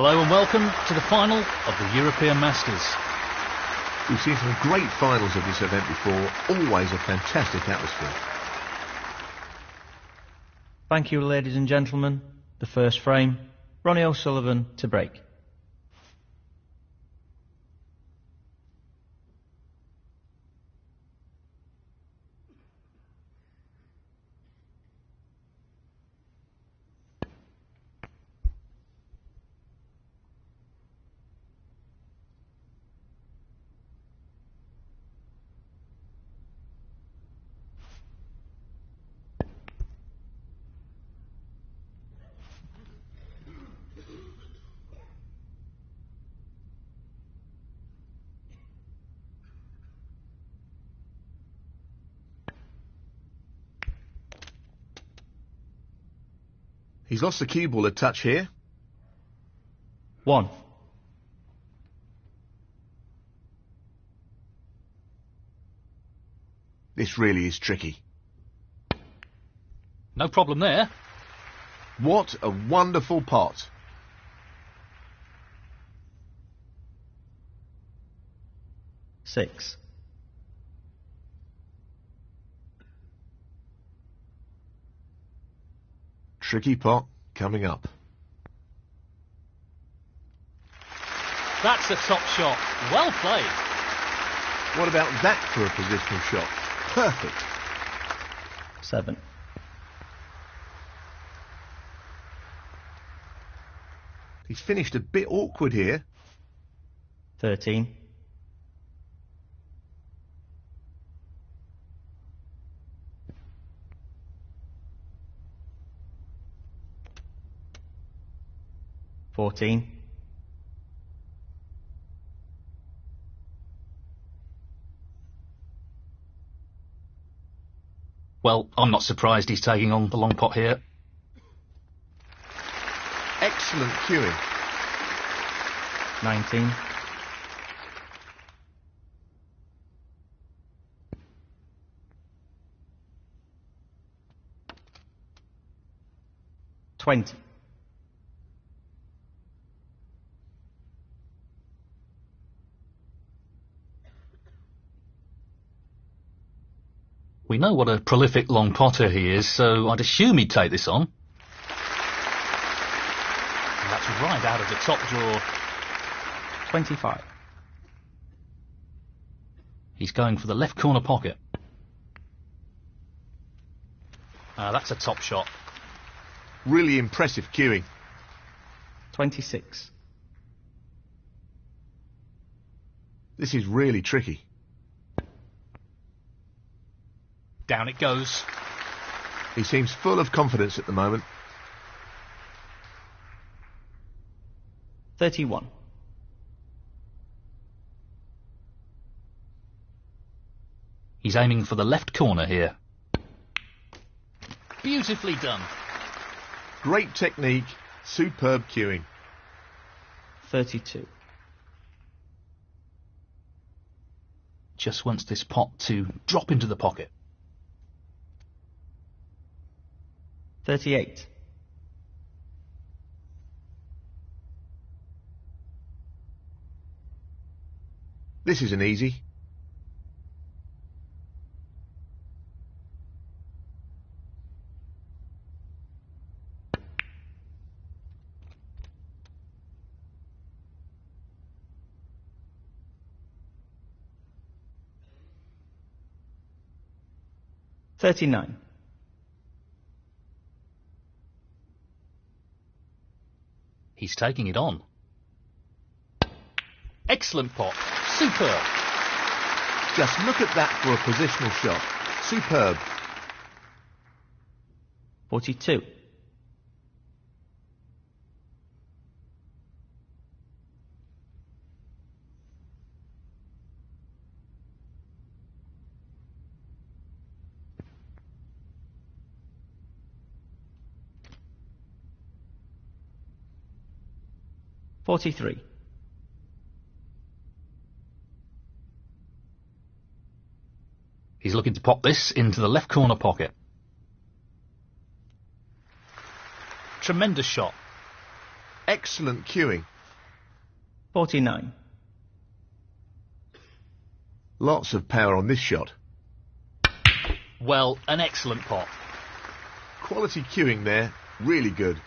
Hello and welcome to the final of the European Masters. We've seen some great finals of this event before, always a fantastic atmosphere. Thank you, ladies and gentlemen. The first frame, Ronnie O'Sullivan to break. He's lost the cue ball a touch here. 1. This really is tricky. No problem there. What a wonderful pot. Six. Tricky pot coming up. That's a top shot. Well played. What about that for a positional shot? Perfect. 7. He's finished a bit awkward here. 13. $14. Well, I'm not surprised he's taking on the long pot here. Excellent cueing. 19. $20. We know what a prolific long potter he is, so I'd assume he'd take this on. And that's right out of the top drawer. 25. He's going for the left corner pocket. That's a top shot. Really impressive cueing. 26. This is really tricky. Down it goes. He seems full of confidence at the moment. 31. He's aiming for the left corner here. Beautifully done. Great technique, superb cueing. 32. Just wants this pot to drop into the pocket. 38. This isn't easy. $39. He's taking it on. Excellent pot. Superb. Just look at that for a positional shot. Superb. 42. $43. He's looking to pop this into the left corner pocket. Tremendous shot. Excellent cueing. 49. Lots of power on this shot. Well, an excellent pot. Quality cueing there, really good.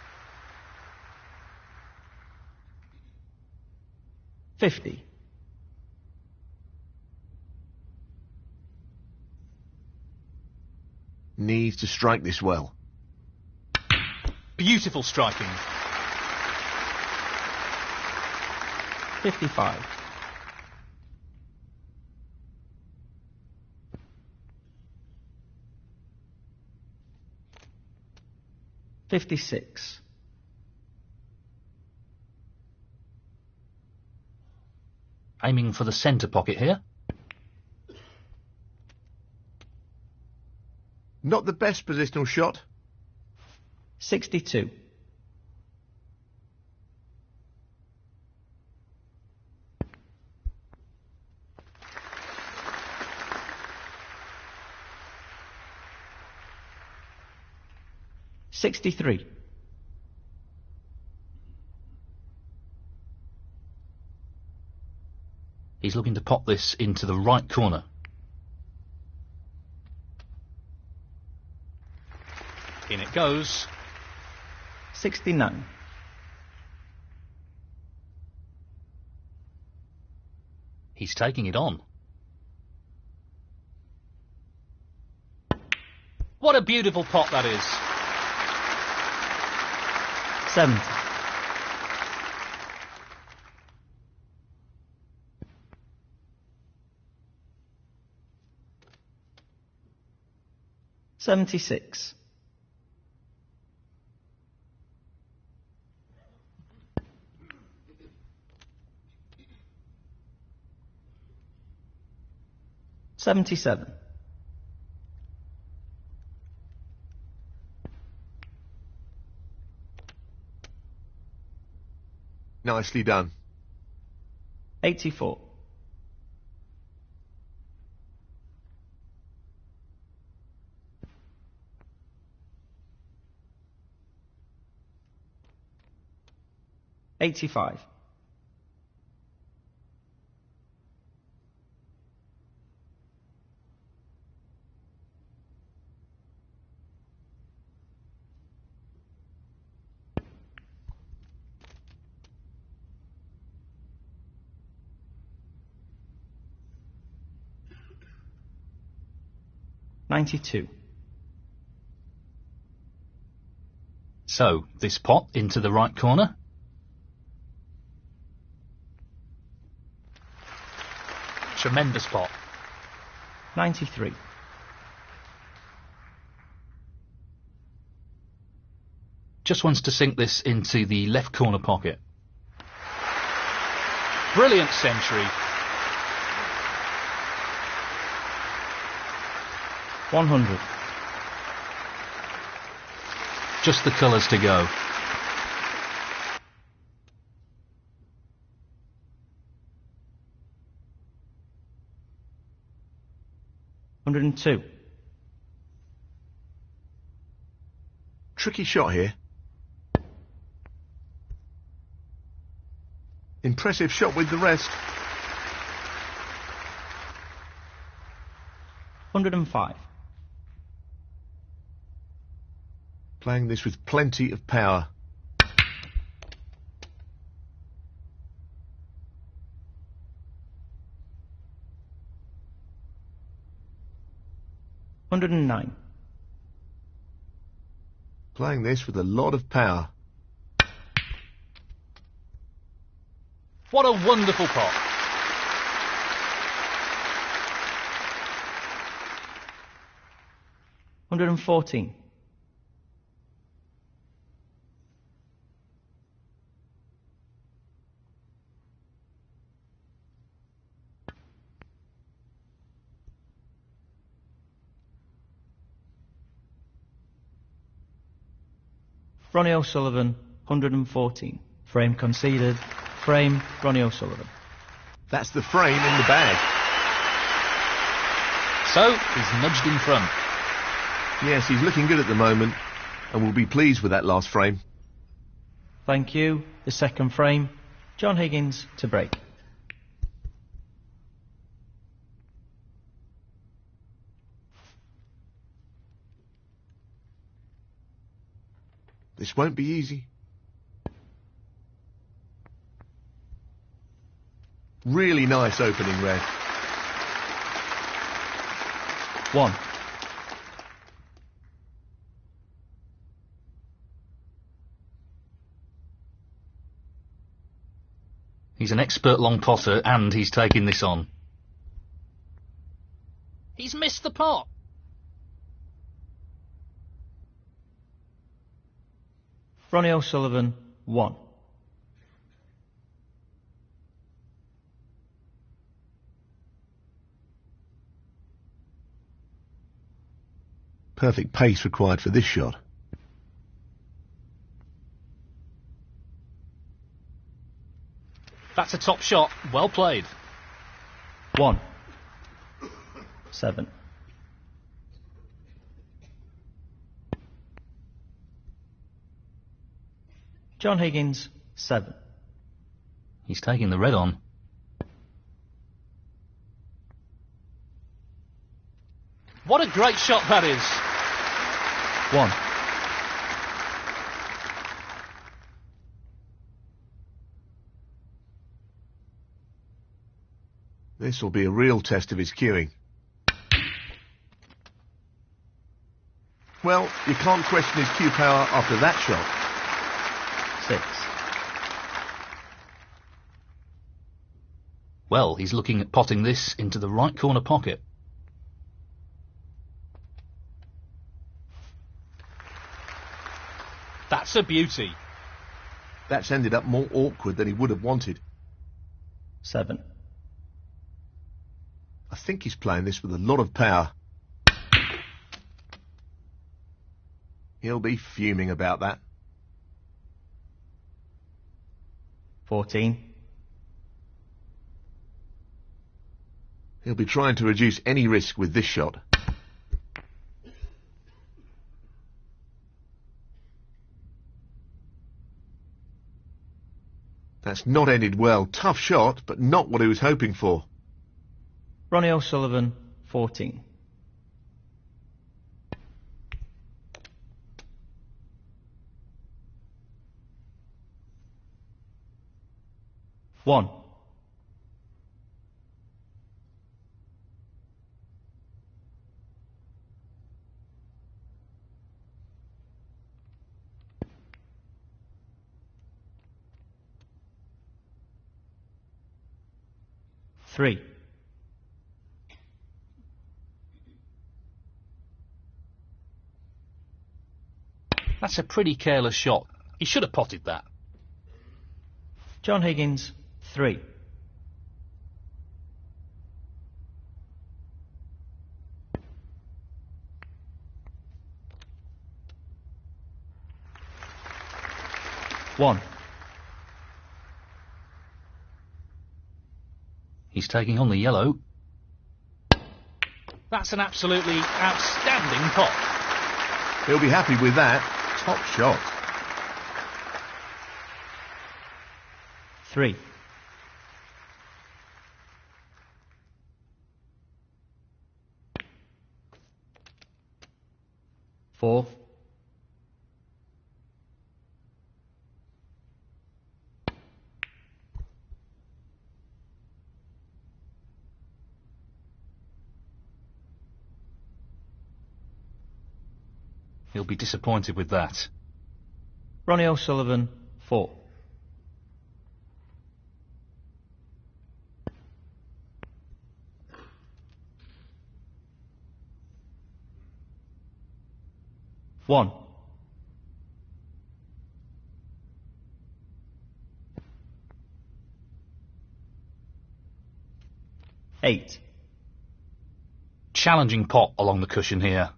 50. Needs to strike this well. Beautiful striking. 55. $56. Aiming for the centre pocket here. Not the best positional shot. 62. $63. He's looking to pop this into the right corner. In it goes. 69. He's taking it on. What a beautiful pot that is. 70. $76. $77. Nicely done. 84. $85. $92. So, this pot into the right corner. Tremendous pot. 93. Just wants to sink this into the left corner pocket. Brilliant century. 100. Just the colours to go. $102. Tricky shot here. Impressive shot with the rest. 105. Playing this with plenty of power. $109. Playing this with a lot of power. What a wonderful pot. $114. Ronnie O'Sullivan, 114. Frame conceded. Frame, Ronnie O'Sullivan. That's the frame in the bag. So, he's nudged in front. Yes, he's looking good at the moment, and will be pleased with that last frame. Thank you. The second frame, John Higgins to break. This won't be easy. Really nice opening red. 1. He's an expert long potter and he's taking this on. He's missed the pot. Ronnie O'Sullivan, 1. Perfect pace required for this shot. That's a top shot. Well played. 1. 7. John Higgins, 7. He's taking the red on. What a great shot that is. 1. This will be a real test of his cueing. Well, you can't question his cue power after that shot. 6. Well, he's looking at potting this into the right corner pocket. That's a beauty. That's ended up more awkward than he would have wanted. 7. I think he's playing this with a lot of power. He'll be fuming about that. 14. He'll be trying to reduce any risk with this shot. That's not ended well. Tough shot, but not what he was hoping for. Ronnie O'Sullivan, 14. One. Three. That's a pretty careless shot. He should have potted that. John Higgins, 3. One. He's taking on the yellow. That's an absolutely outstanding pot. He'll be happy with that. Top shot. 3. Four. He'll be disappointed with that. Ronnie O'Sullivan, 4. One. Eight. Challenging pot along the cushion here.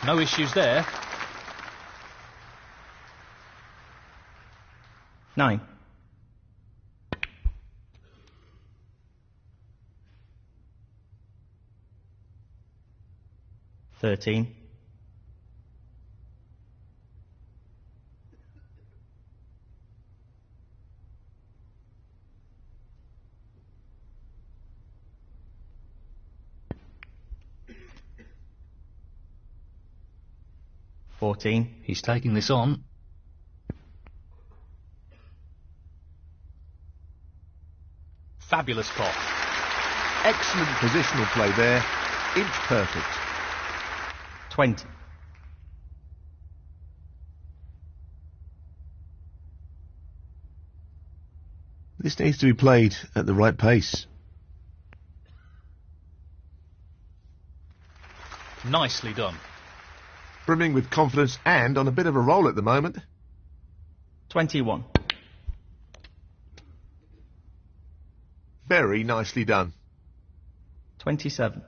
No issues there. 9. 13. 14. He's taking this on. Fabulous pot. Excellent positional play there. Inch perfect. 20. This needs to be played at the right pace. Nicely done. Brimming with confidence and on a bit of a roll at the moment. 21. Very nicely done. 27.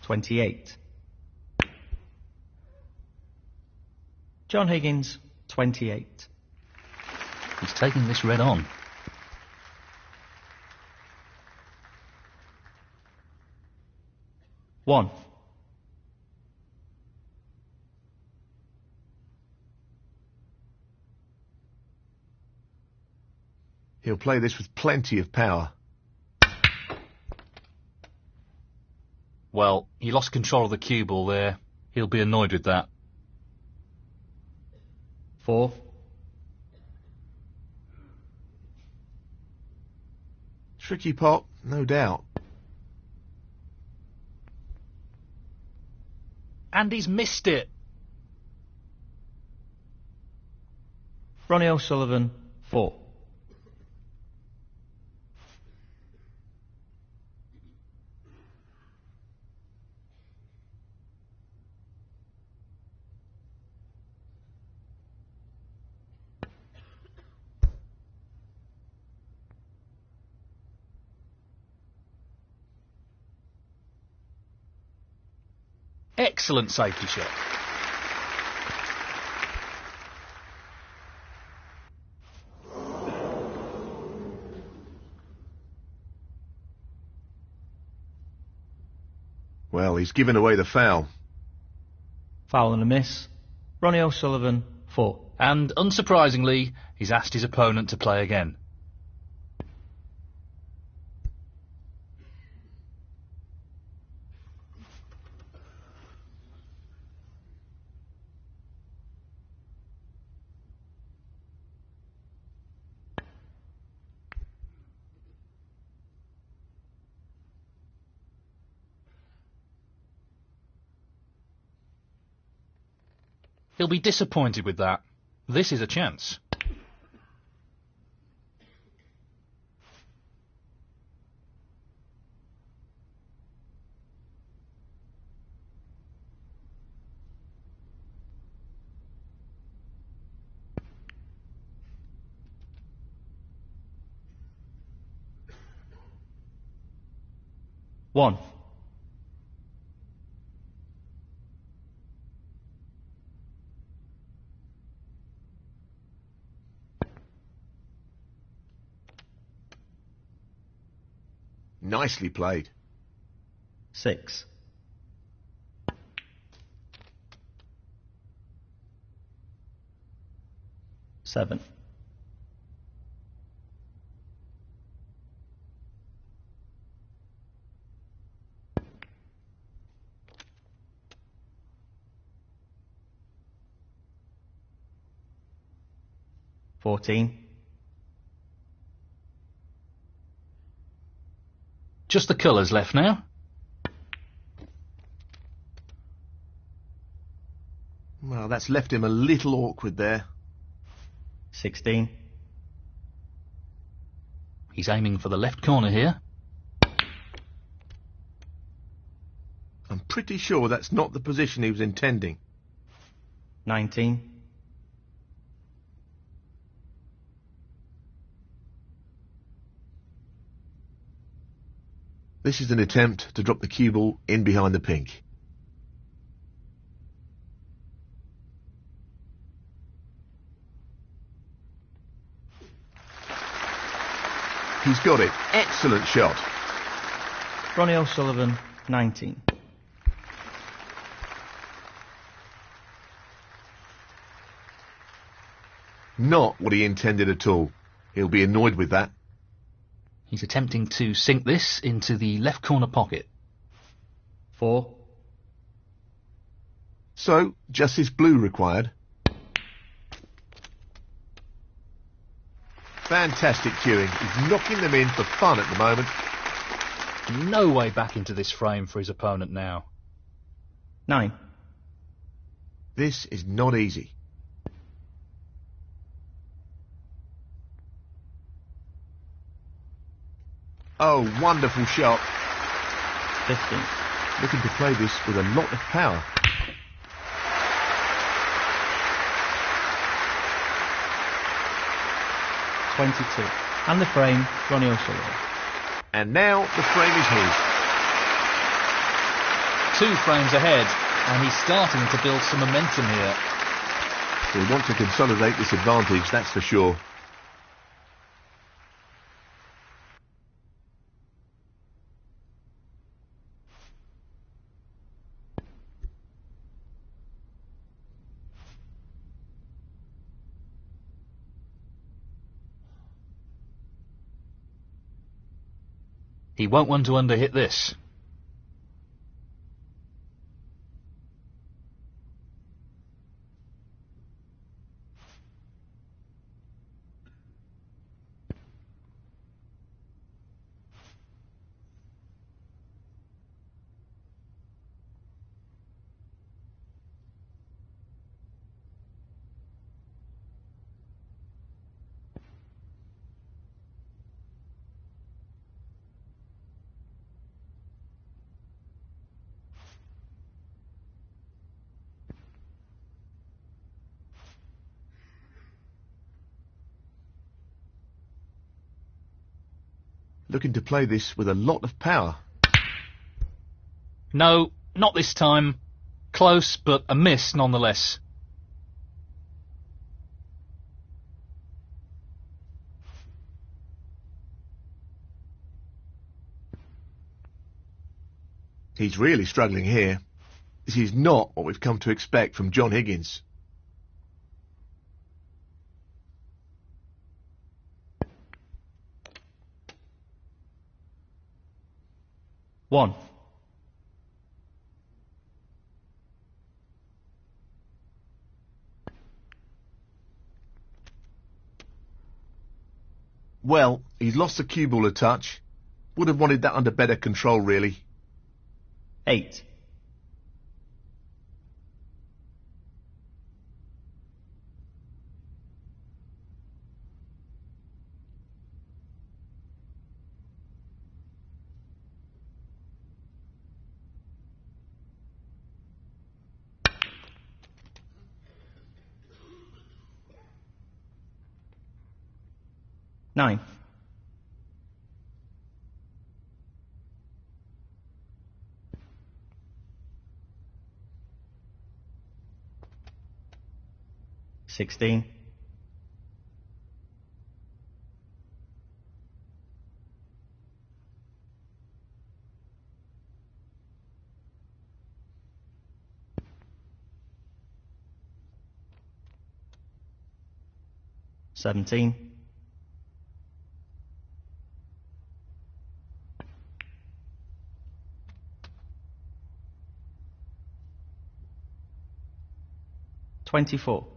28. John Higgins, 28. He's taking this red on. One. He'll play this with plenty of power. Well, he lost control of the cue ball there. He'll be annoyed with that. 4. Tricky pot, no doubt. And he's missed it. Ronnie O'Sullivan, 4. Excellent safety shot. Well, he's given away the foul. Foul and a miss. Ronnie O'Sullivan, 4. And unsurprisingly, he's asked his opponent to play again. He'll be disappointed with that. This is a chance. One. Nicely played. 6. 7. 14. Just the colours left now. Well, that's left him a little awkward there. 16. He's aiming for the left corner here. I'm pretty sure that's not the position he was intending. 19. This is an attempt to drop the cue ball in behind the pink. He's got it. Excellent shot. Ronnie O'Sullivan, 19. Not what he intended at all. He'll be annoyed with that. He's attempting to sink this into the left corner pocket. 4. So, just this blue required. Fantastic cueing. He's knocking them in for fun at the moment. No way back into this frame for his opponent now. 9. This is not easy. Oh, wonderful shot. 15. Looking to play this with a lot of power. .22. And the frame, Ronnie O'Sullivan. And now the frame is his. 2 frames ahead, and he's starting to build some momentum here. He'll want to consolidate this advantage, that's for sure. He won't want to underhit this. Looking to play this with a lot of power. No, not this time. Close, but a miss nonetheless. He's really struggling here. This is not what we've come to expect from John Higgins. One. Well, he's lost the cue ball a touch. Would have wanted that under better control, really. 8. Nine. Sixteen. Seventeen. 24.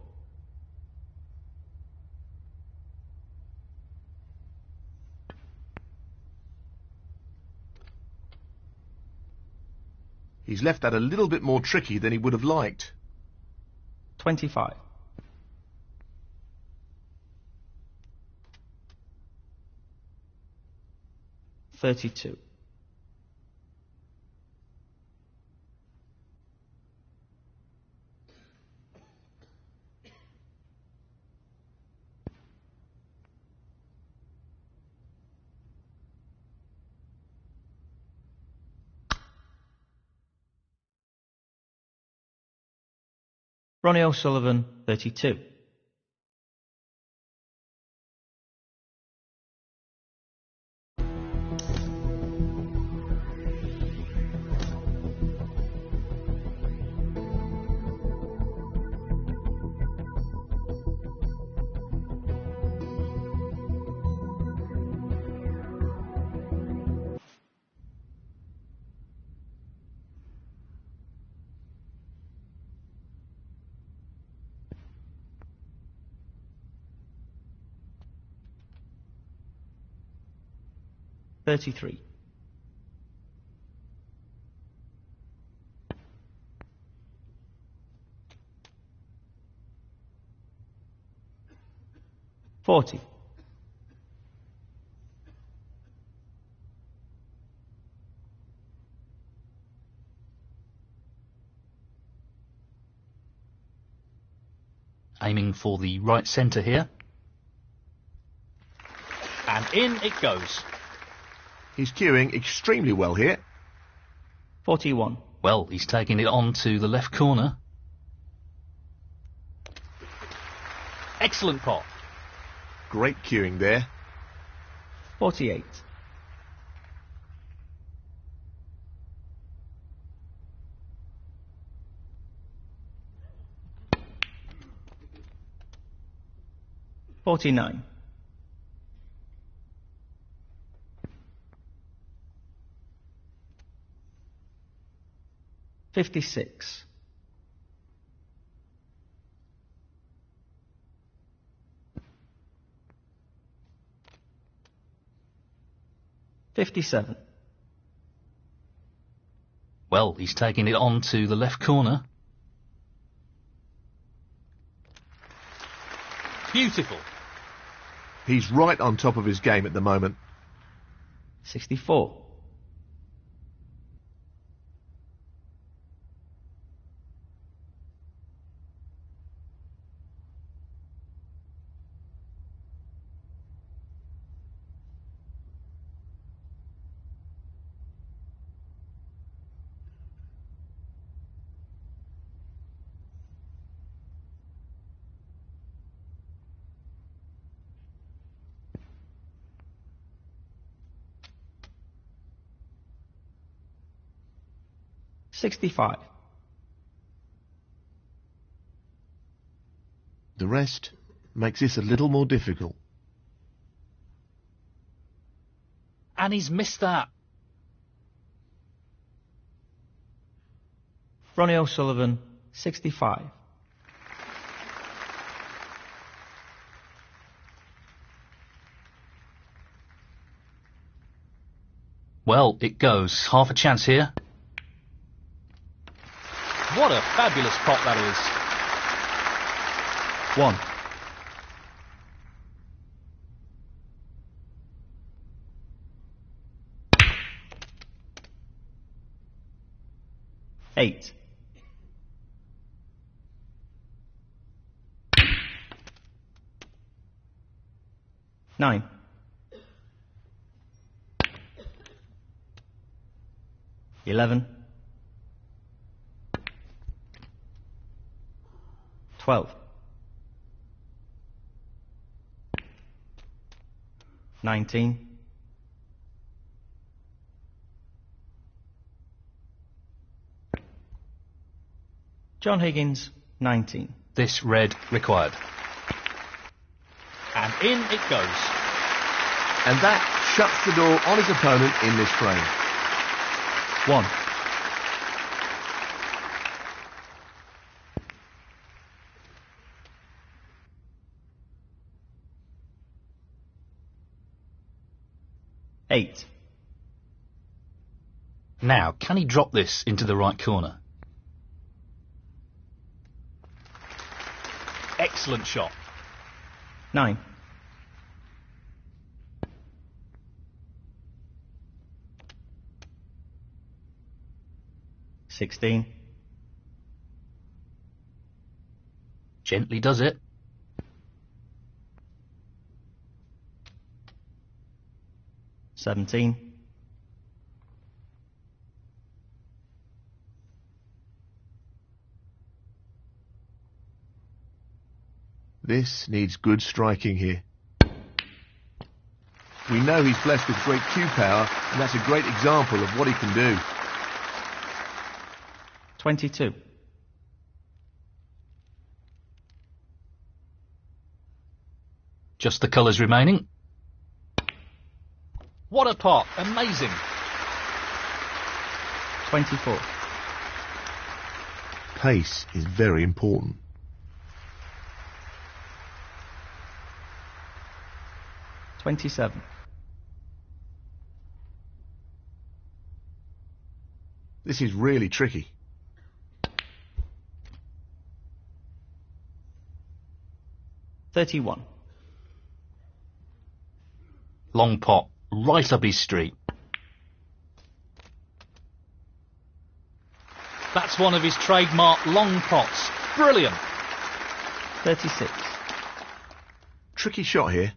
He's left that a little bit more tricky than he would have liked. 25. 32. Ronnie O'Sullivan, 32. 33. $40. Aiming for the right centre here. And in it goes. He's cueing extremely well here. 41. Well, he's taking it on to the left corner. Excellent pot. Great cueing there. 48. $49. 56. 57. Well, he's taking it on to the left corner. Beautiful. He's right on top of his game at the moment. 64. $65. The rest makes this a little more difficult. And he's missed that. Ronnie O'Sullivan, 65. Well, it goes. Half a chance here. What a fabulous pot that is. 1. 8. 9. 11. 12. 19. 'John Higgins, 19. This red required. And in it goes. And that shuts the door on his opponent in this frame. 1. 8. Now, can he drop this into the right corner? Excellent shot. 9. 16. Gently does it. 17. 'This needs good striking here. We know he's blessed with great cue power, and that's a great example of what he can do. 22. Just the colours remaining. What a pot! Amazing! 24. Pace is very important. 27. This is really tricky. $31. Long pot, right up his street. That's one of his trademark long pots. Brilliant. 36. Tricky shot here.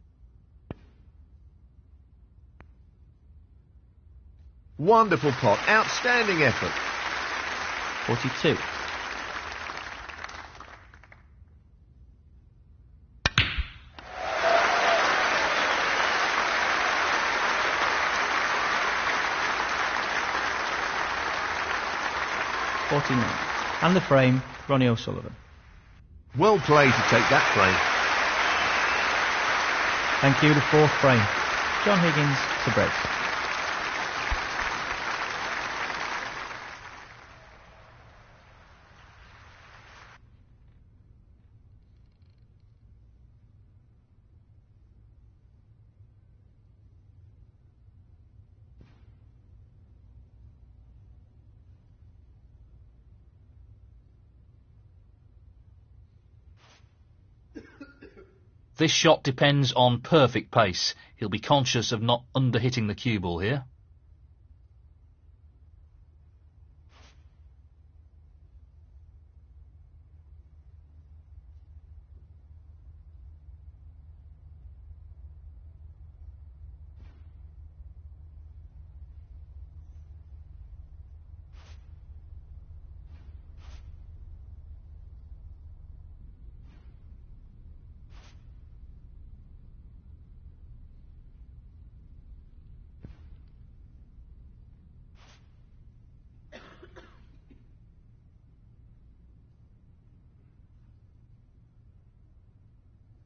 Wonderful pot. Outstanding effort. 42. $49. And the frame, Ronnie O'Sullivan. Well played to take that frame. Thank you, the fourth frame. John Higgins to break. This shot depends on perfect pace. He'll be conscious of not underhitting the cue ball here.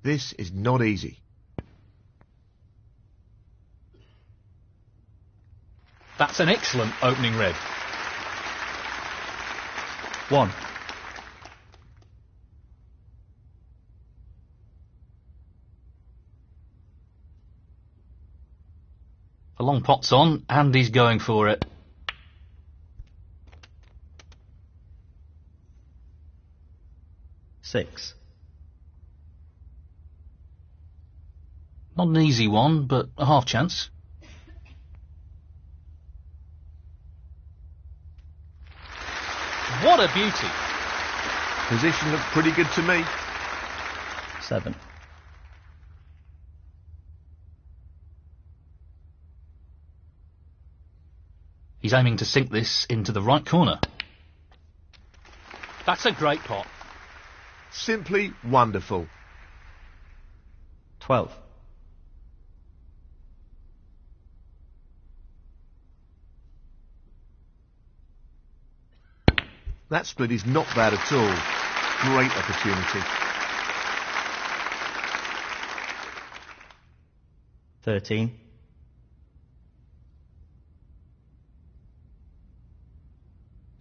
This is not easy. That's an excellent opening red. 1. The long pot's on, and he's going for it. $6. Not an easy one, but a half chance. What a beauty! Position looked pretty good to me. 7. He's aiming to sink this into the right corner. That's a great pot. Simply wonderful. 12. That split is not bad at all. Great opportunity. 13.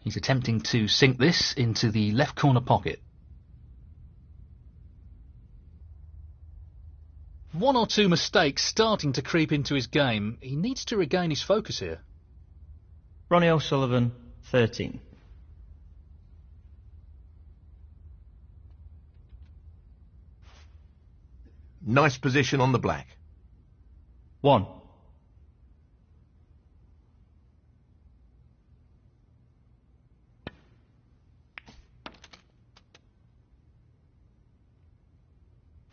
He's attempting to sink this into the left corner pocket. One or two mistakes starting to creep into his game. He needs to regain his focus here. Ronnie O'Sullivan, 13. Nice position on the black. 1.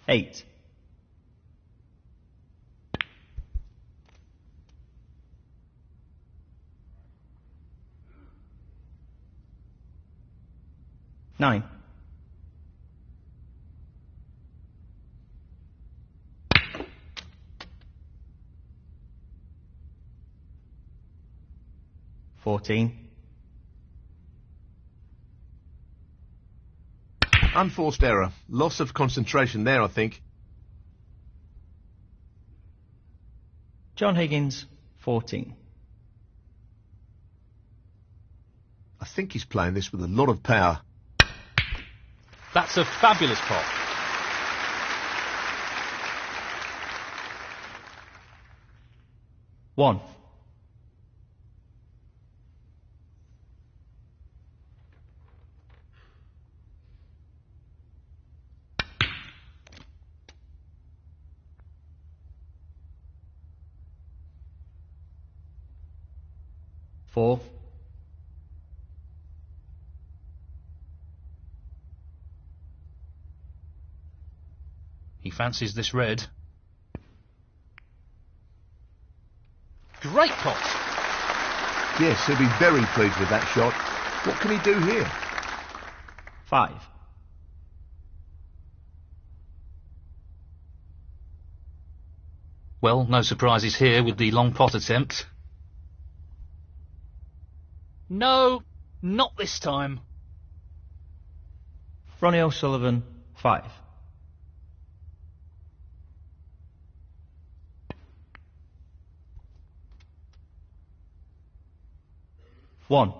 $8. $9. $14. Unforced error. Loss of concentration there, I think. John Higgins, 14. I think he's playing this with a lot of power. That's a fabulous pot. One. 4. He fancies this red. Great pot! Yes, he'll be very pleased with that shot. What can he do here? 5. Well, no surprises here with the long pot attempt. No, not this time. Ronnie O'Sullivan, 5. One.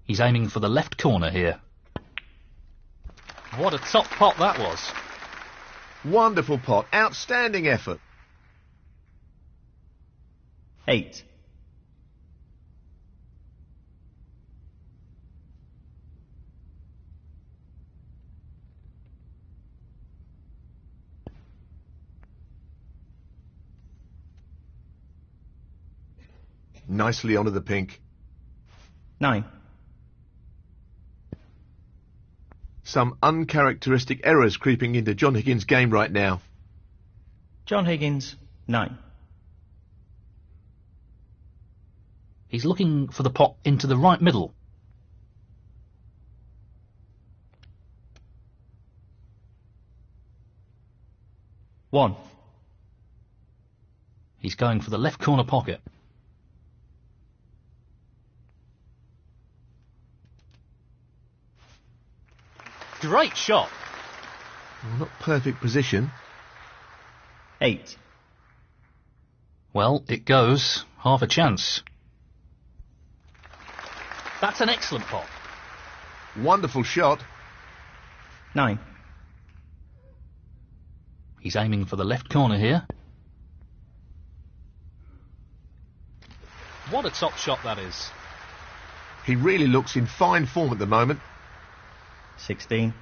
He's aiming for the left corner here. What a top pot that was. Wonderful pot. Outstanding effort. 8. Nicely onto the pink. 9. Some uncharacteristic errors creeping into John Higgins' game right now. John Higgins, 9. He's looking for the pot into the right middle. One. He's going for the left corner pocket. Great shot. Well, not perfect position. 8. Well, it goes. Half a chance. That's an excellent pot. Wonderful shot. 9. He's aiming for the left corner here. What a top shot that is. He really looks in fine form at the moment. 16.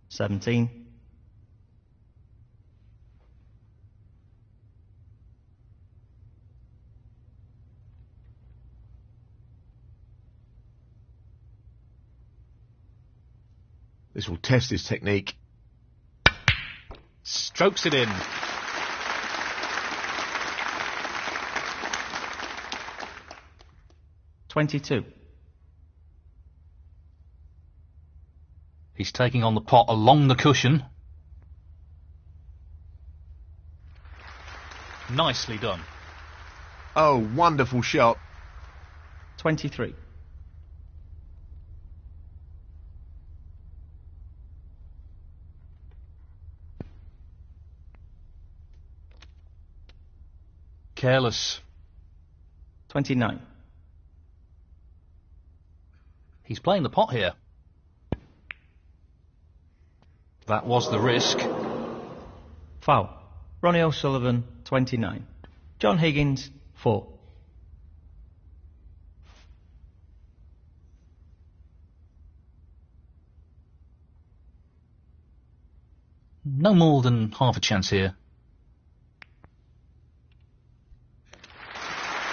17. 'This will test his technique. Strokes it in. $22. He's taking on the pot along the cushion. Nicely done. Oh, wonderful shot. 23. Careless. 29. He's playing the pot here. That was the risk. Foul. Ronnie O'Sullivan, 29. John Higgins, 4. No more than half a chance here.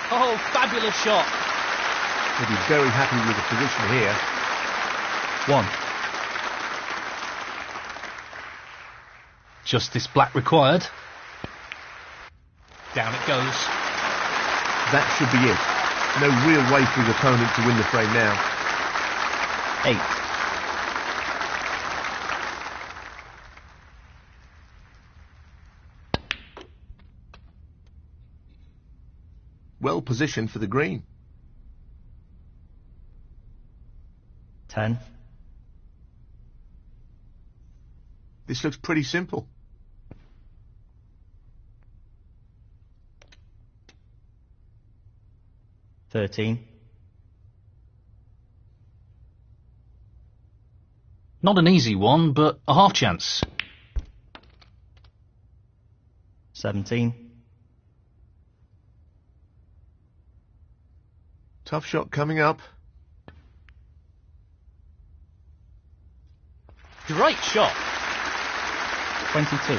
Oh, fabulous shot. He'll be very happy with the position here. 1. Justice black required. Down it goes. That should be it. No real way for his opponent to win the frame now. 8. Well positioned for the green. 10. This looks pretty simple. 13. Not an easy one, but a half chance. 17. Tough shot coming up. Great shot. 22.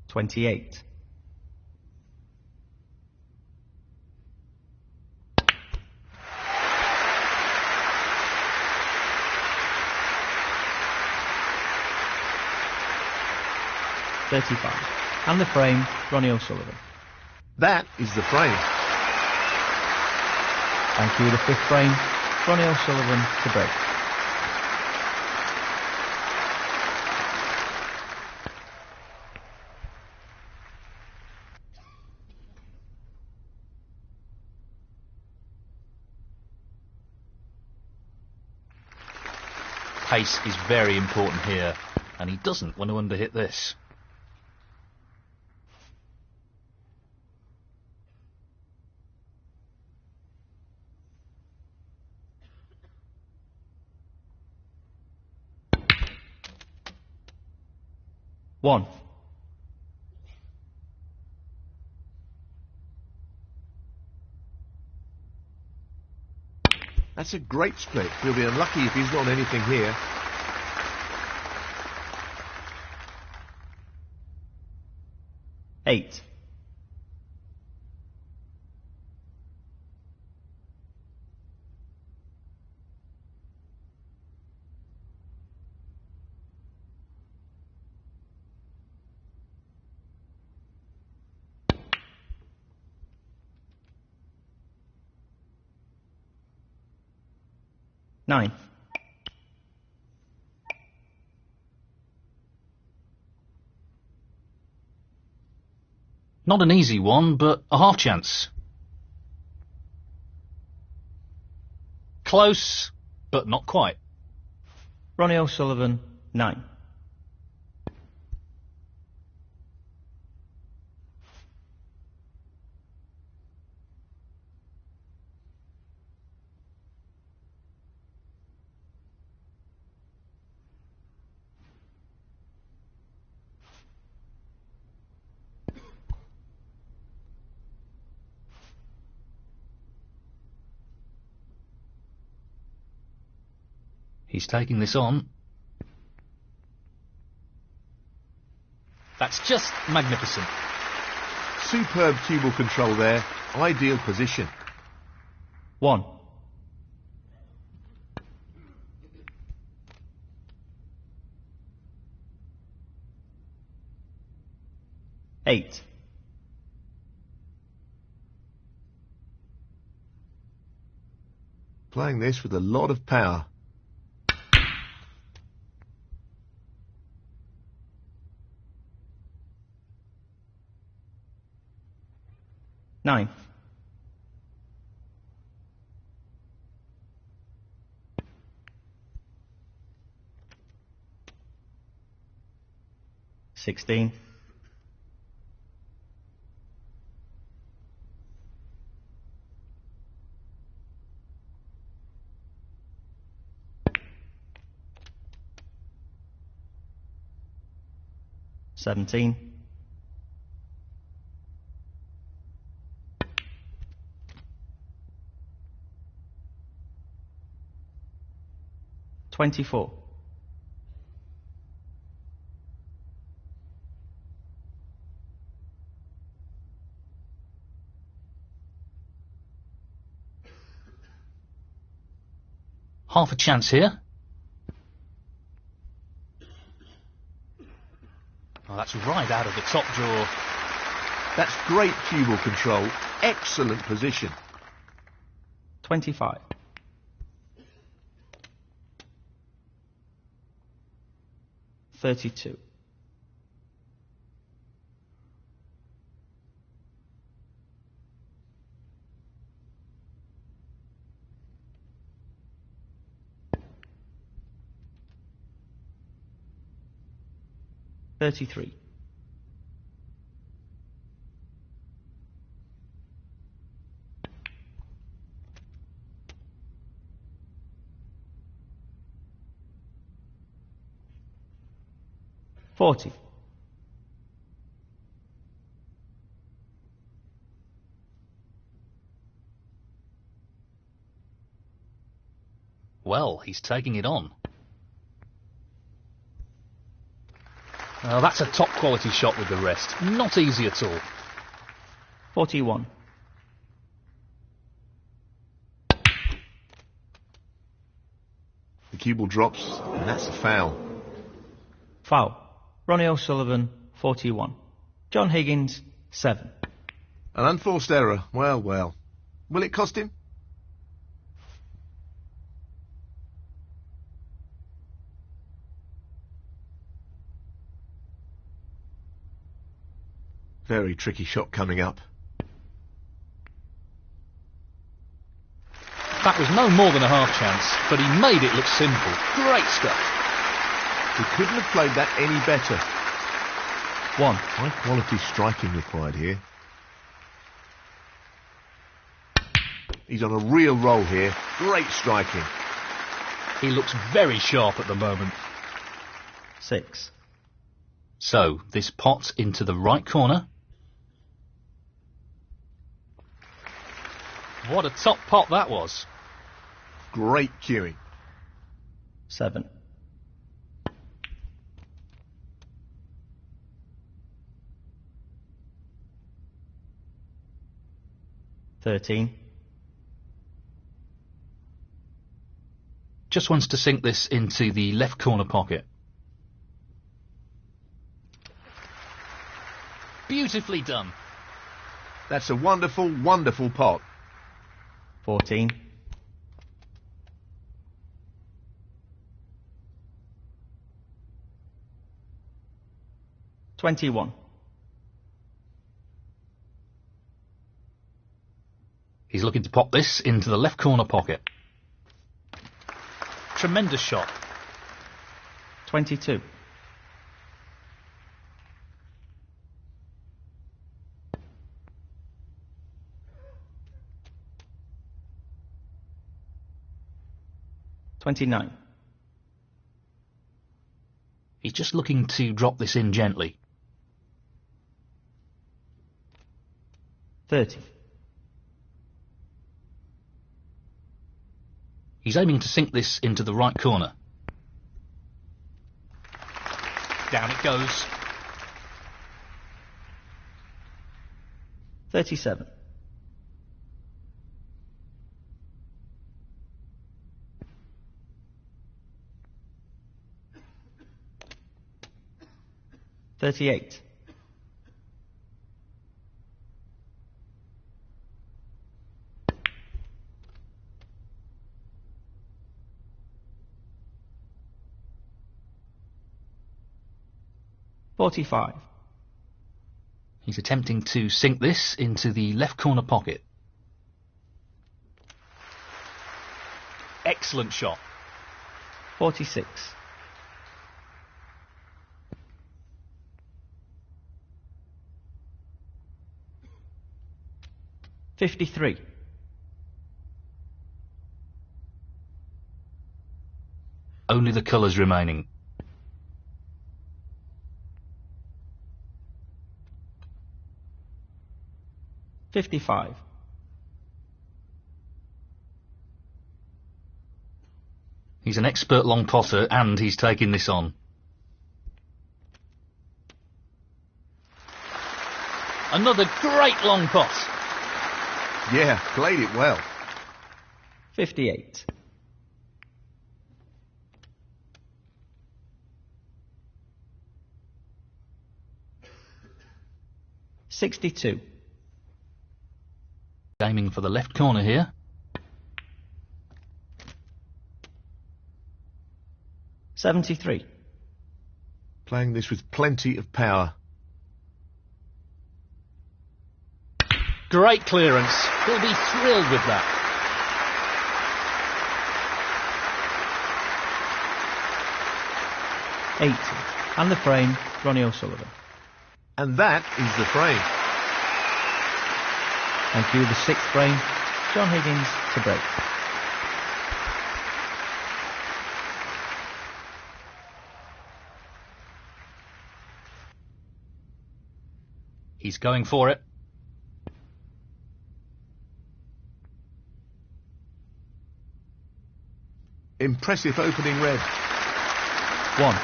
$28. $35. And the frame, Ronnie O'Sullivan. That is the frame. Thank you. The fifth frame, Ronnie O'Sullivan to break. Pace is very important here, and he doesn't want to underhit this. One. That's a great split. He'll be unlucky if he's not on anything here. Eight. Nine. Not an easy one, but a half chance. Close, but not quite. Ronnie O'Sullivan, 9. He's taking this on. That's just magnificent. Superb cue ball control there. Ideal position. 1. Eight. Playing this with a lot of power. 9. $16. $17. $24. Half a chance here. Oh, that's right out of the top drawer. That's great cue ball control. Excellent position. 25. $32. $33. 40. Well, he's taking it on. Oh, that's a top quality shot with the rest. Not easy at all. 41. The cue ball drops, and that's a foul. Foul. Ronnie O'Sullivan, 41. John Higgins, 7. An unforced error. Well, well. Will it cost him? Very tricky shot coming up. That was no more than a half chance, but he made it look simple. Great stuff. He couldn't have played that any better. 1. High quality striking required here. He's on a real roll here. Great striking. He looks very sharp at the moment. 6. So, this pot into the right corner. What a top pot that was. Great cueing. 7. 13. Just wants to sink this into the left corner pocket. Beautifully done. That's a wonderful, wonderful pot. 14. 21. He's looking to pop this into the left corner pocket. Tremendous shot. 22. 29. He's just looking to drop this in gently. 30. He's aiming to sink this into the right corner. Down it goes. 37. 38. 45. He's attempting to sink this into the left corner pocket. Excellent shot. 46. 53. 'Only the colours remaining. 55. 'He's an expert long potter and he's taking this on. Another great long pot. Yeah, played it well. 58. 62. Aiming for the left corner here. 73. Playing this with plenty of power. Great clearance. He'll be thrilled with that. And the frame, Ronnie O'Sullivan. And that is the frame. And cue the sixth frame, John Higgins to break. He's going for it. Impressive opening red. 1.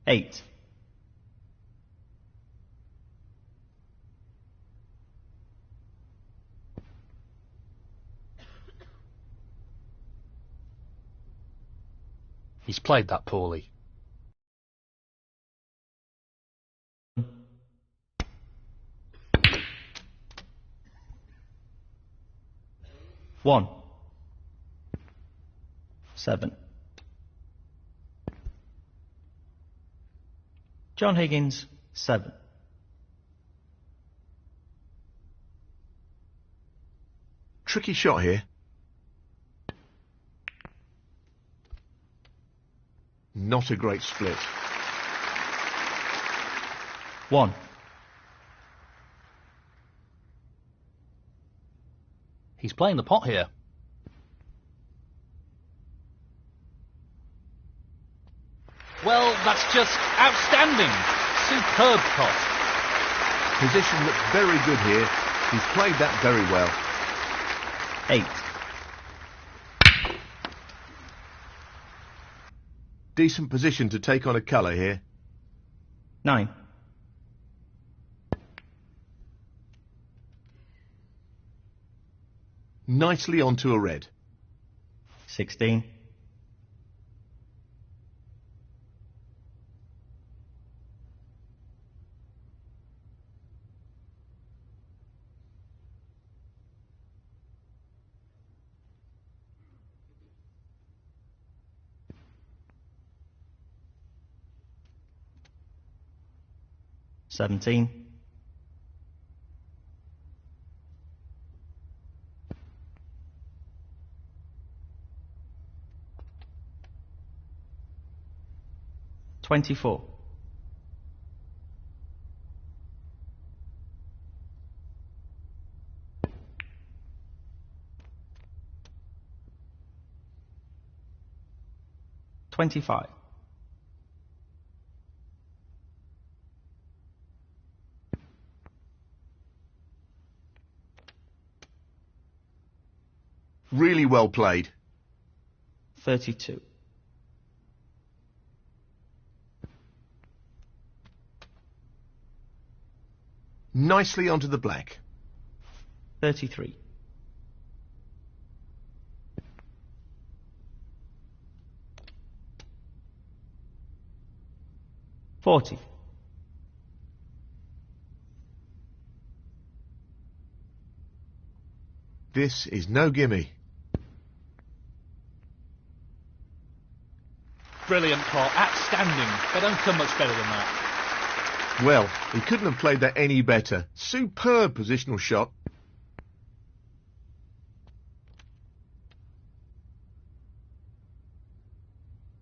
Eight. He's played that poorly. 1. 7. John Higgins, 7. Tricky shot here. Not a great split. 1. He's playing the pot here. Well, that's just outstanding. Superb pot. Position looks very good here. He's played that very well. 8. Decent position to take on a colour here. 9. Nicely onto a red. 16. 17. 24. 25. 'Really well played. 32. 'Nicely onto the black. 33. 40. 'This is no gimme. Brilliant pot. Outstanding. They don't come much better than that. Well, he couldn't have played that any better. Superb positional shot.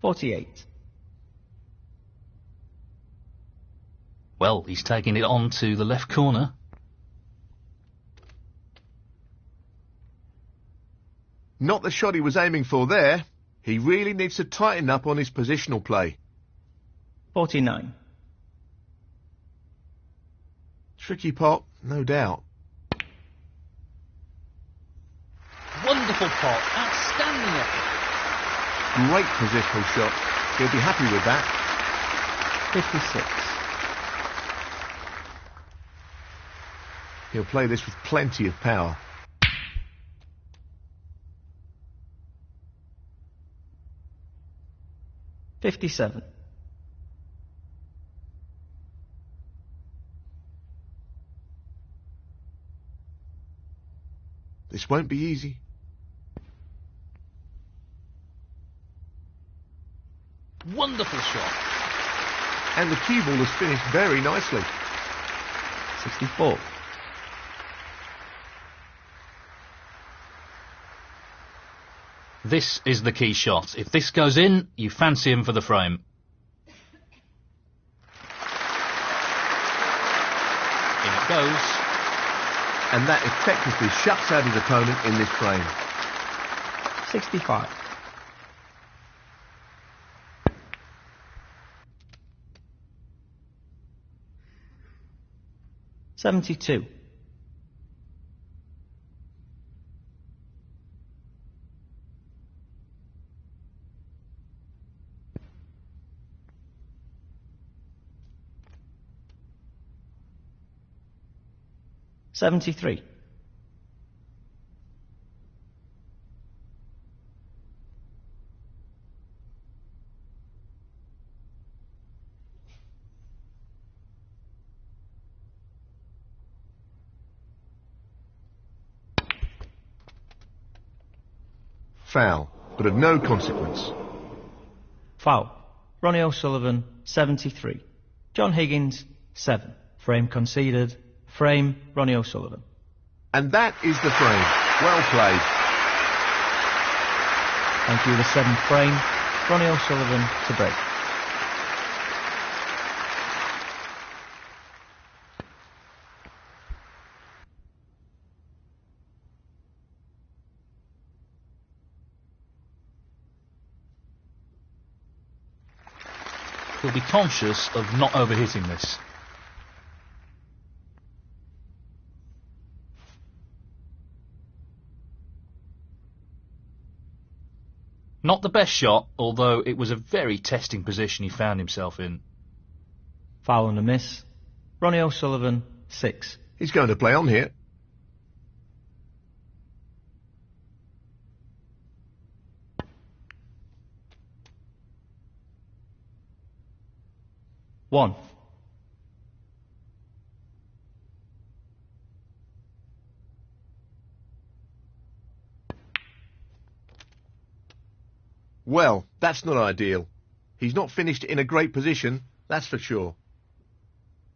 $48. Well, he's taking it on to the left corner. Not the shot he was aiming for there. He really needs to tighten up on his positional play. 49. Tricky pot, no doubt. Wonderful pot. Outstanding effort. Great positional shot. He'll be happy with that. 56. He'll play this with plenty of power. $57. This won't be easy. Wonderful shot. And the cue ball has finished very nicely. 64. This is the key shot. If this goes in, you fancy him for the frame. In it goes. And that effectively shuts out his opponent in this frame. 65. 72. $73. Foul, but of no consequence. Foul. Ronnie O'Sullivan, 73. John Higgins, 7. Frame conceded. Frame, Ronnie O'Sullivan. And that is the frame. Well played. Thank you, the 7th frame. Ronnie O'Sullivan to break. He'll be conscious of not overhitting this. Not the best shot, although it was a very testing position he found himself in. Foul and a miss. Ronnie O'Sullivan, 6. He's going to play on here. One. Well, that's not ideal. He's not finished in a great position, that's for sure.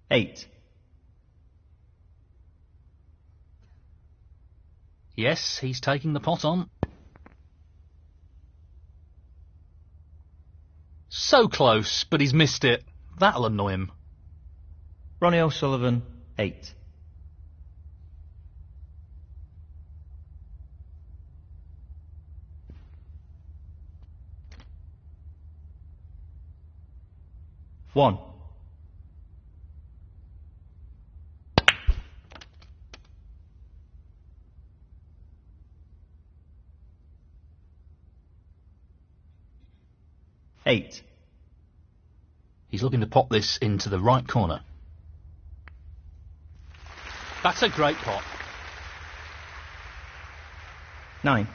8. Yes, he's taking the pot on. So close, but he's missed it. That'll annoy him. Ronnie O'Sullivan, 8. One. Eight. He's looking to pop this into the right corner. That's a great pot. 9.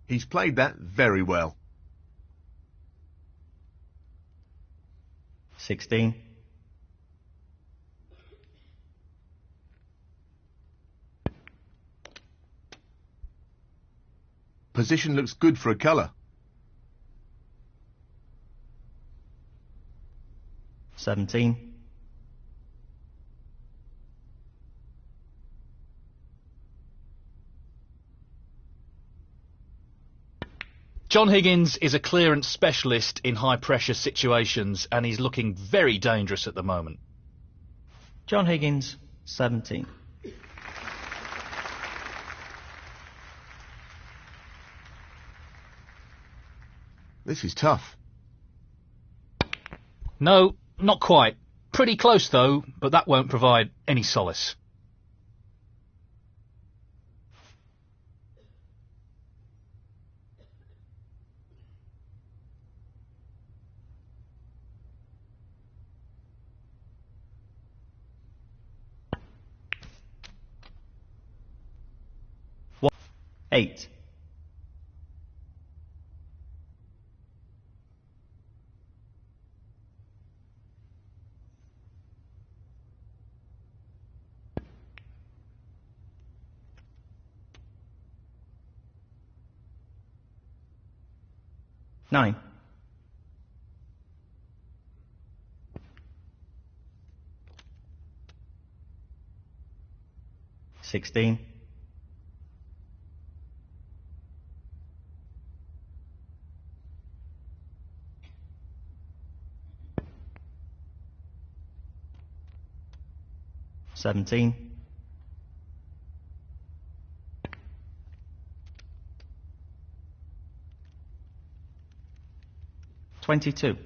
He's played that very well. 16. Position looks good for a colour. 17. John Higgins is a clearance specialist in high-pressure situations, and he's looking very dangerous at the moment. John Higgins, 17. This is tough. No, not quite. Pretty close, though, but that won't provide any solace. Eight. Nine. 16. 17. 22.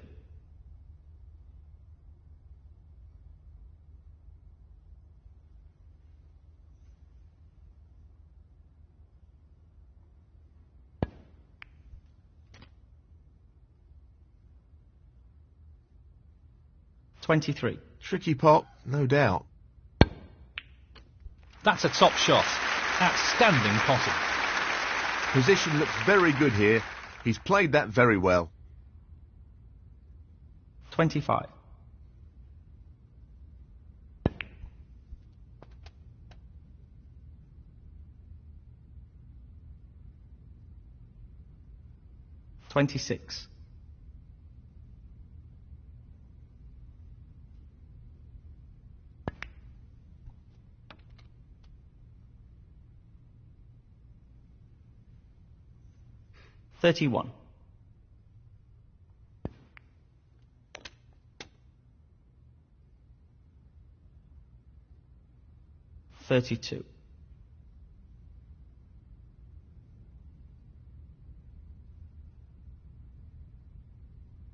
23. Tricky pot, no doubt. That's a top shot. Outstanding potting. Position looks very good here. He's played that very well. 25. 26. 31. 32.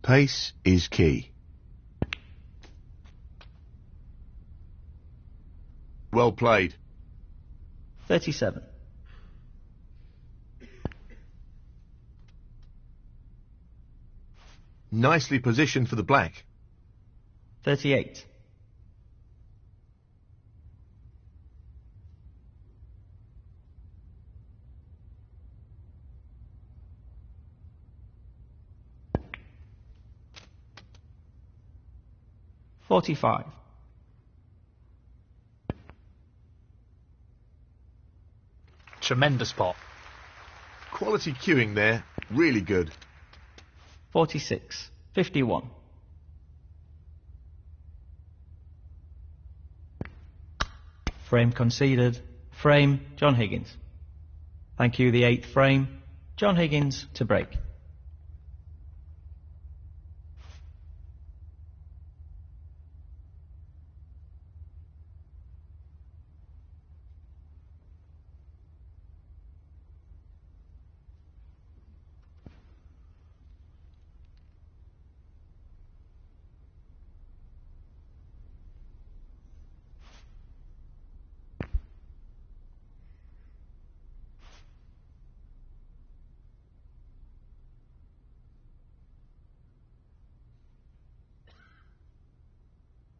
'Pace is key. Well played. 37. 'Nicely positioned for the black. 38. 45. 'Tremendous pot. Quality cueing there, really good. 46. 51. 'Frame conceded. Frame, John Higgins. Thank you, the 8th frame. John Higgins to break.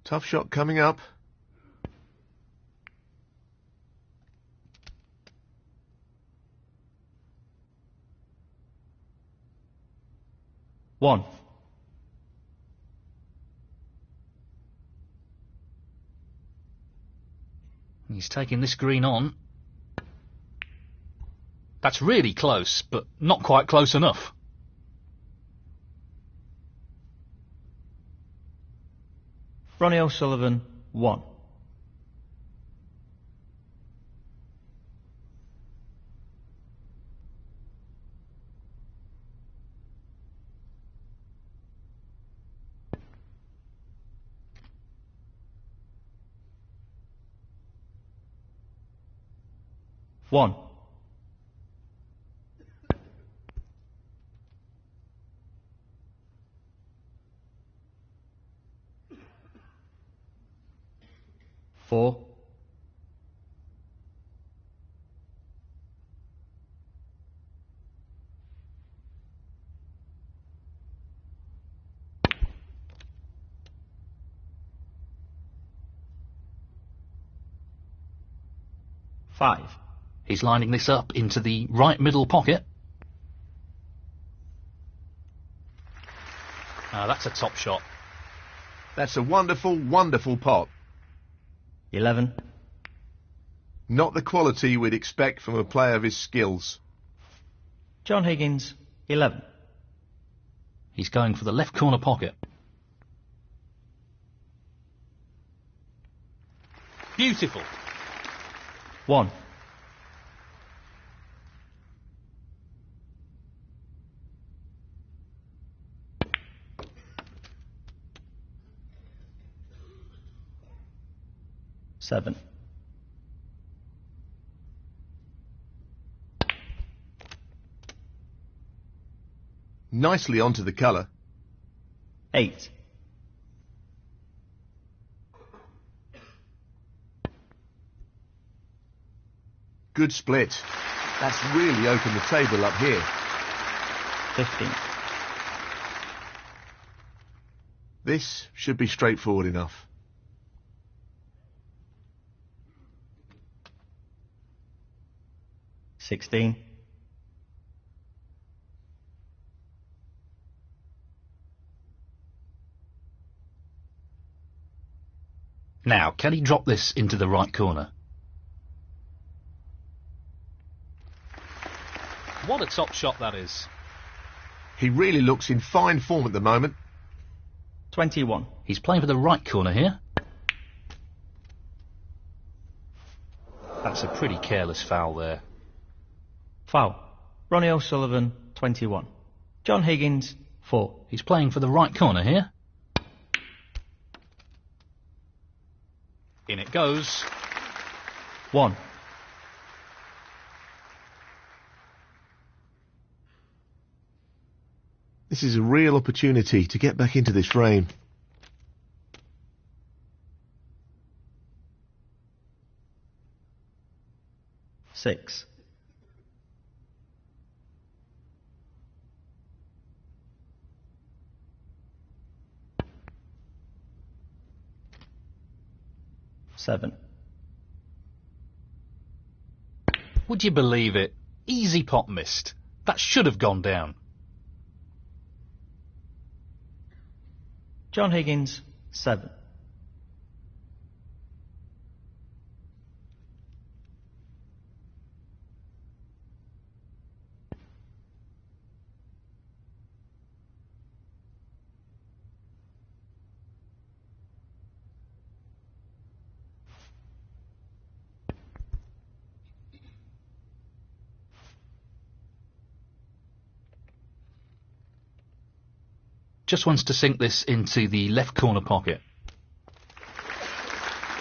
Tough shot coming up. One. He's taking this green on. That's really close, but not quite close enough. Ronnie O'Sullivan, 1. One. Four. Five. He's lining this up into the right middle pocket. That's a top shot. That's a wonderful, wonderful pot. 11. Not the quality we'd expect from a player of his skills. John Higgins, 11. He's going for the left corner pocket. Beautiful. 1. Seven. Nicely onto the colour. 8. Good split. That's really opened the table up here. 15. This should be straightforward enough. 16. Now, can he drop this into the right corner? What a top shot that is. He really looks in fine form at the moment. 21. He's playing for the right corner here. That's a pretty careless foul there. Foul. Ronnie O'Sullivan, 21. John Higgins, 4. He's playing for the right corner here. In it goes. 1. This is a real opportunity to get back into this frame. 6. 7. Would you believe it? Easy pot missed. That should have gone down. John Higgins, 7. Just wants to sink this into the left corner pocket.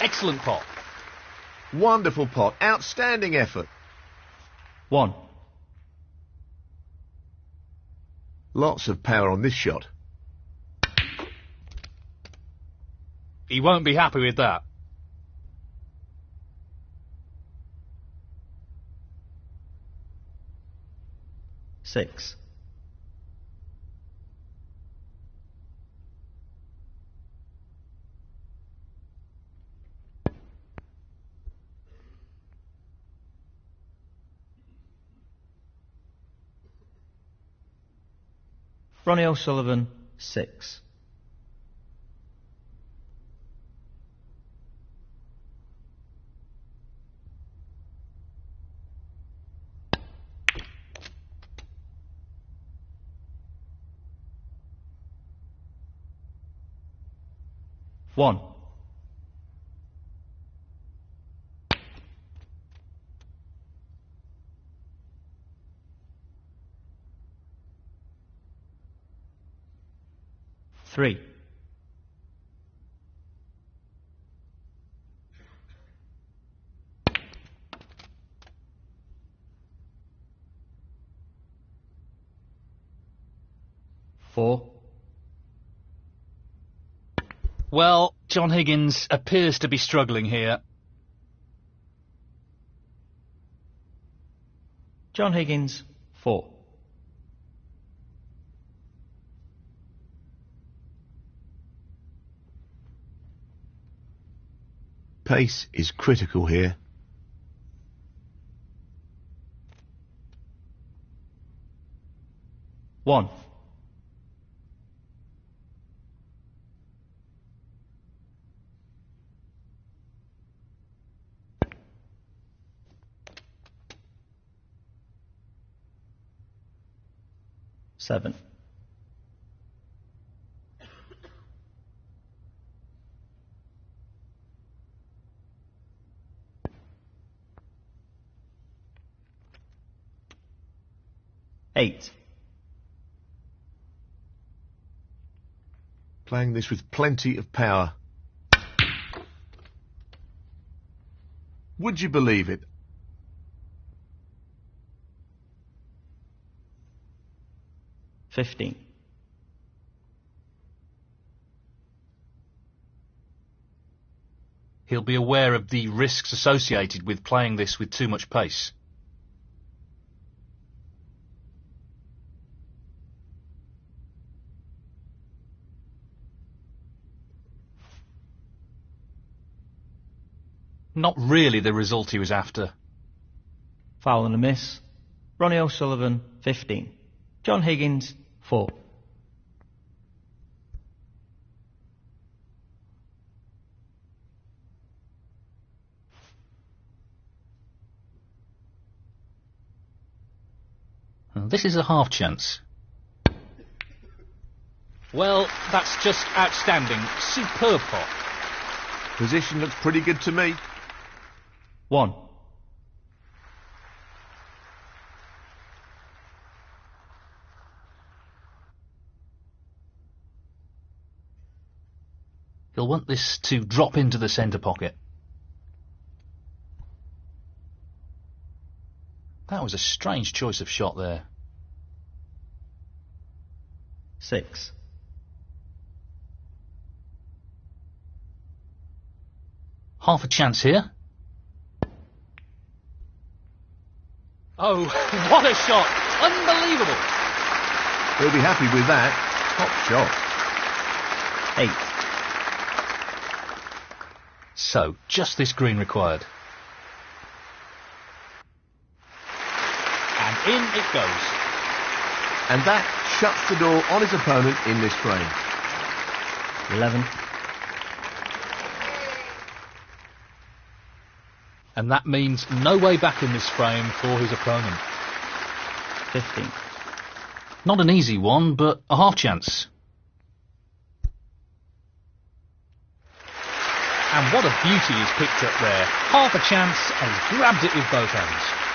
Excellent pot. Wonderful pot. Outstanding effort. 1. Lots of power on this shot. He won't be happy with that. 6. 'Ronnie O'Sullivan, 6. 1. 3. 4. Well, John Higgins appears to be struggling here. John Higgins, 4. Pace is critical here. 1. 7. 8. Playing this with plenty of power. Would you believe it? 15. He'll be aware of the risks associated with playing this with too much pace. Not really the result he was after. Foul and a miss. Ronnie O'Sullivan, 15. John Higgins, 4. This is a half chance. Well, that's just outstanding. Superb pot. Position looks pretty good to me. 1. He'll want this to drop into the centre pocket. That was a strange choice of shot there. 6. Half a chance here. Oh, what a shot! Unbelievable! He'll be happy with that. Top shot. 8. So, just this green required. And in it goes. And that shuts the door on his opponent in this frame. 11. And that means no way back in this frame for his opponent. 15. Not an easy one, but a half chance. And what a beauty he's picked up there. Half a chance, and he's grabbed it with both hands.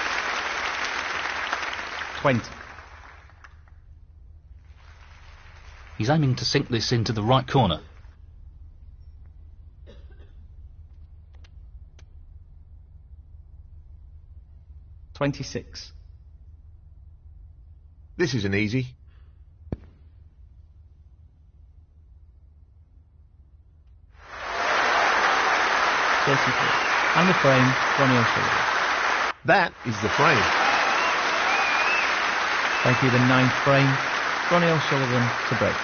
20. He's aiming to sink this into the right corner. $26. This isn't easy. 34. And the frame, Ronnie O'Sullivan. That is the frame. Thank you, the 9th frame, Ronnie O'Sullivan to break.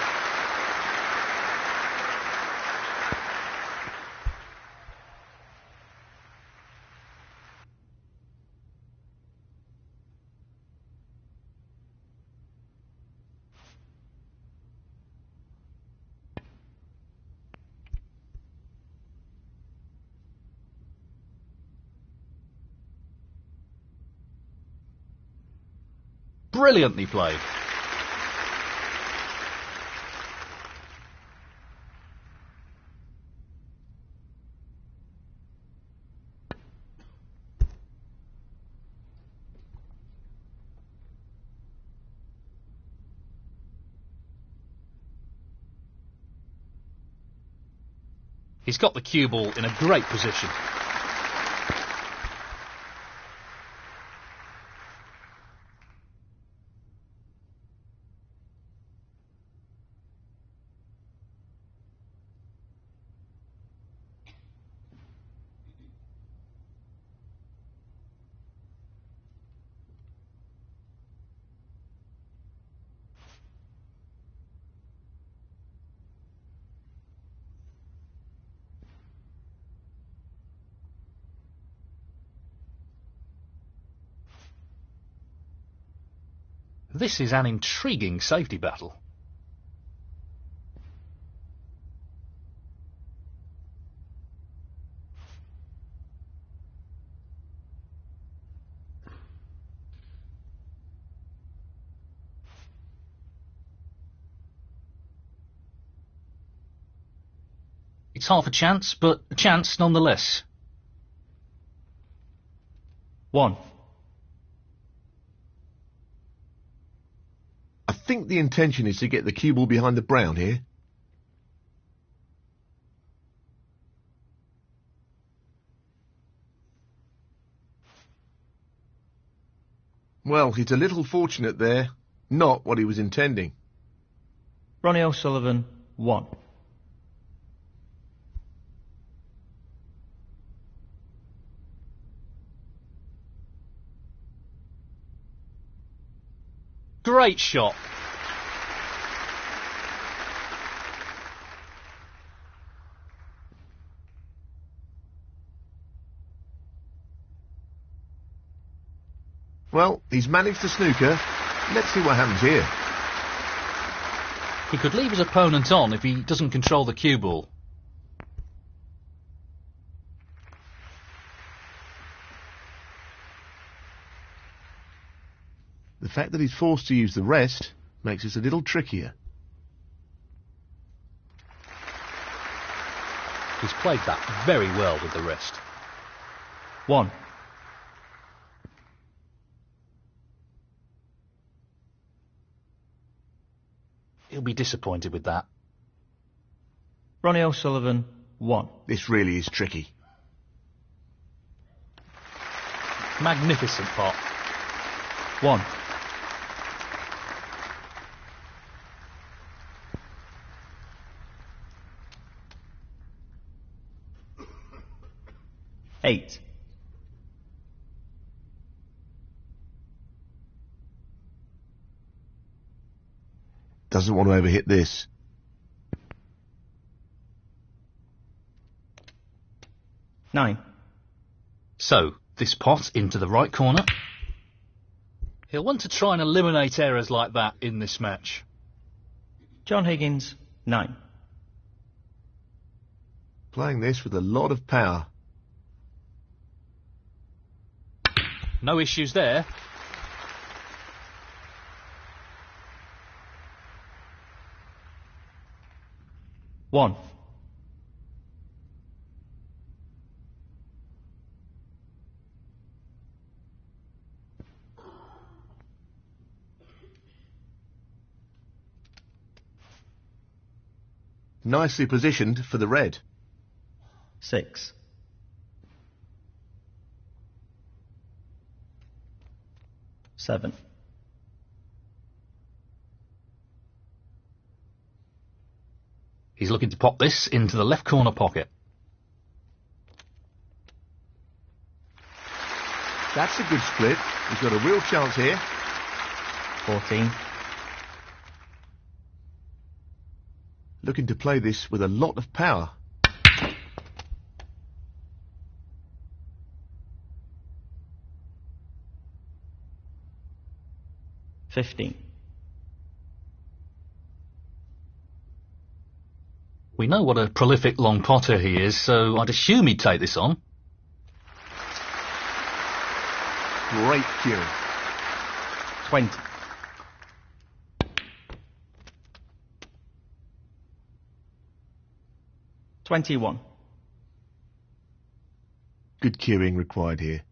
Brilliantly played. He's got the cue ball in a great position. This is an intriguing safety battle. It's half a chance, but a chance nonetheless. 1. I think the intention is to get the cue ball behind the brown here. Well, he's a little fortunate there. Not what he was intending. Ronnie O'Sullivan, 1. Great shot. Well, he's managed the snooker. Let's see what happens here. He could leave his opponent on if he doesn't control the cue ball. The fact that he's forced to use the rest makes this a little trickier. He's played that very well with the rest. 1. He'll be disappointed with that. Ronnie O'Sullivan, 1. This really is tricky. Magnificent pot. 1. Eight. Doesn't want to overhit this. 9. So, this pot into the right corner. He'll want to try and eliminate errors like that in this match. John Higgins, 9. Playing this with a lot of power. No issues there. One. Nicely positioned for the red. 6. 7. He's looking to pop this into the left corner pocket. That's a good split. He's got a real chance here. 14. Looking to play this with a lot of power. 15. We know what a prolific long potter he is, so I'd assume he'd take this on. Great cue. 20. 21. Good cueing required here.